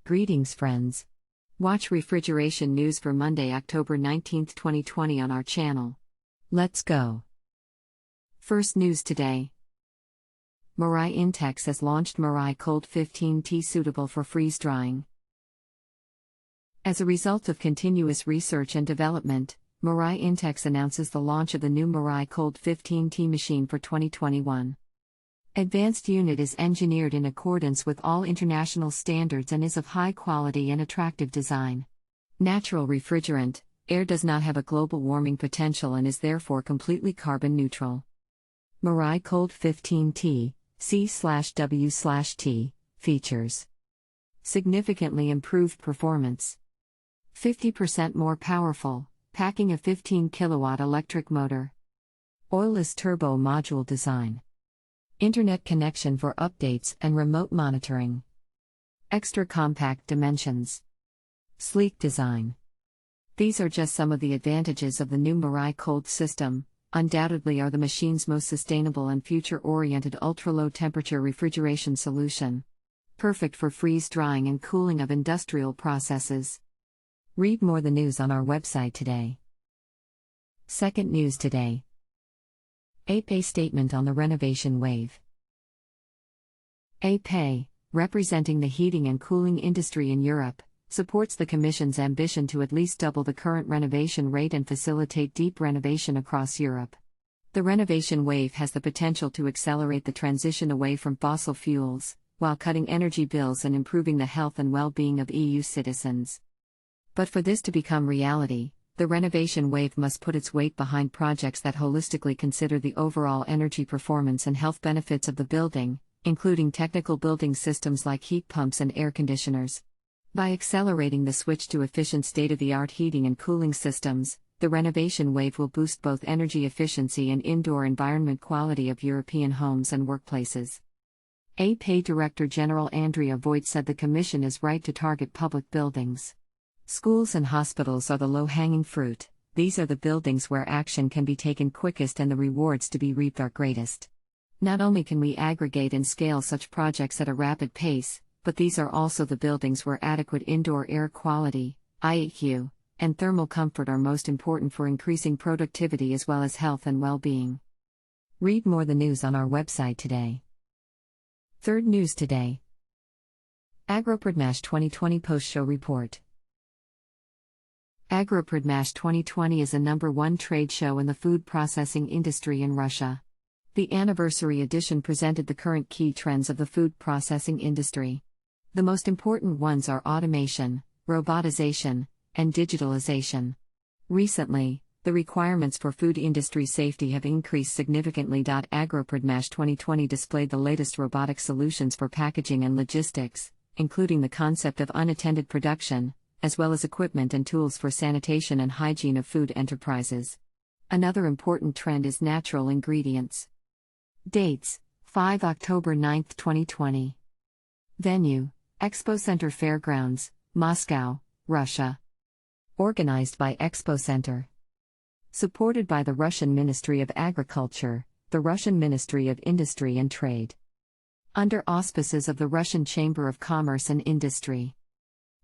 Greetings, friends. Watch Refrigeration News for Monday, October 19, 2020 on our channel. Let's go. First news today. MIRAI Intex has launched MIRAI Cold 15T suitable for freeze drying. As a result of continuous research and development, MIRAI Intex announces the launch of the new MIRAI Cold 15T machine for 2021. Advanced unit is engineered in accordance with all international standards and is of high quality and attractive design. Natural refrigerant, air does not have a global warming potential and is therefore completely carbon neutral. MIRAI Cold 15T, C/W/T, features significantly improved performance. 50% more powerful, packing a 15 kilowatt electric motor. Oilless turbo module design. Internet connection for updates and remote monitoring. Extra compact dimensions. Sleek design. These are just some of the advantages of the new MIRAI Cold system. Undoubtedly are the machine's most sustainable and future-oriented ultra-low temperature refrigeration solution. Perfect for freeze drying and cooling of industrial processes. Read more the news on our website today. Second news today. EPEE statement on the renovation wave. EPEE, representing the heating and cooling industry in Europe, supports the Commission's ambition to at least double the current renovation rate and facilitate deep renovation across Europe. The renovation wave has the potential to accelerate the transition away from fossil fuels, while cutting energy bills and improving the health and well-being of EU citizens. But for this to become reality, the renovation wave must put its weight behind projects that holistically consider the overall energy performance and health benefits of the building, including technical building systems like heat pumps and air conditioners. By accelerating the switch to efficient state-of-the-art heating and cooling systems, the renovation wave will boost both energy efficiency and indoor environment quality of European homes and workplaces. EPEE Director General Andrea Voigt said the Commission is right to target public buildings. Schools and hospitals are the low-hanging fruit. These are the buildings where action can be taken quickest and the rewards to be reaped are greatest. Not only can we aggregate and scale such projects at a rapid pace, but these are also the buildings where adequate indoor air quality, IAQ, and thermal comfort are most important for increasing productivity as well as health and well-being. Read more the news on our website today. Third news today. Agroprodmash 2020 Post-Show Report. Agroprodmash 2020 is a #1 trade show in the food processing industry in Russia. The anniversary edition presented the current key trends of the food processing industry. The most important ones are automation, robotization, and digitalization. Recently, the requirements for food industry safety have increased significantly. Agroprodmash 2020 displayed the latest robotic solutions for packaging and logistics, including the concept of unattended production, as well as equipment and tools for sanitation and hygiene of food enterprises. Another important trend is natural ingredients. Dates: 5 October 9, 2020. Venue: Expo Center Fairgrounds, Moscow, Russia. Organized by Expo Center. Supported by the Russian Ministry of Agriculture, the Russian Ministry of Industry and Trade. Under auspices of the Russian Chamber of Commerce and Industry.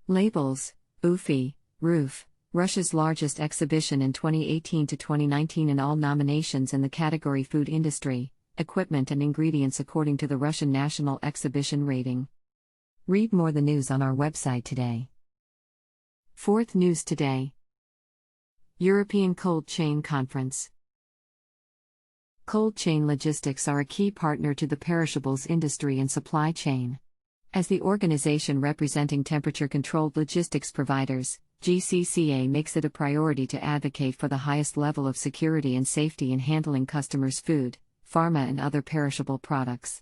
Labels: EPEE, Roof, Russia's largest exhibition in 2018 to 2019 in all nominations in the category Food Industry, Equipment and Ingredients according to the Russian National Exhibition Rating. Read more the news on our website today. Fourth news today. European Cold Chain Conference. Cold chain logistics are a key partner to the perishables industry and supply chain. As the organization representing temperature-controlled logistics providers, GCCA makes it a priority to advocate for the highest level of security and safety in handling customers' food, pharma and other perishable products.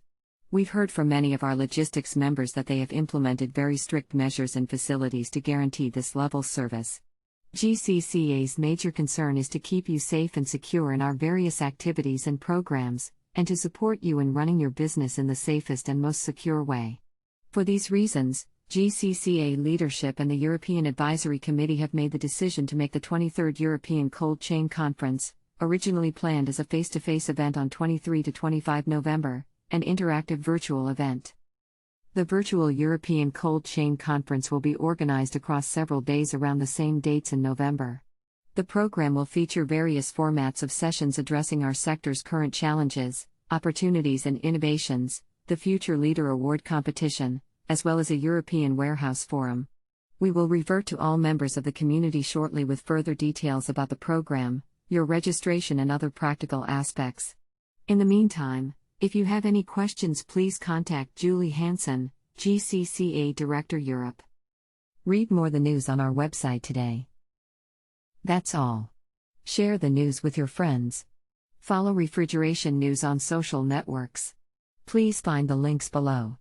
We've heard from many of our logistics members that they have implemented very strict measures in facilities to guarantee this level service. GCCA's major concern is to keep you safe and secure in our various activities and programs, and to support you in running your business in the safest and most secure way. For these reasons, GCCA leadership and the European Advisory Committee have made the decision to make the 23rd European Cold Chain Conference, originally planned as a face-to-face event on 23 to 25 November, an interactive virtual event. The virtual European Cold Chain Conference will be organized across several days around the same dates in November. The program will feature various formats of sessions addressing our sector's current challenges, opportunities, and innovations, the Future Leader Award competition, as well as a European Warehouse Forum. We will revert to all members of the community shortly with further details about the program, your registration, and other practical aspects. In the meantime, if you have any questions, please contact Julie Hansen, GCCA Director Europe. Read more the news on our website today. That's all. Share the news with your friends. Follow Refrigeration News on social networks. Please find the links below.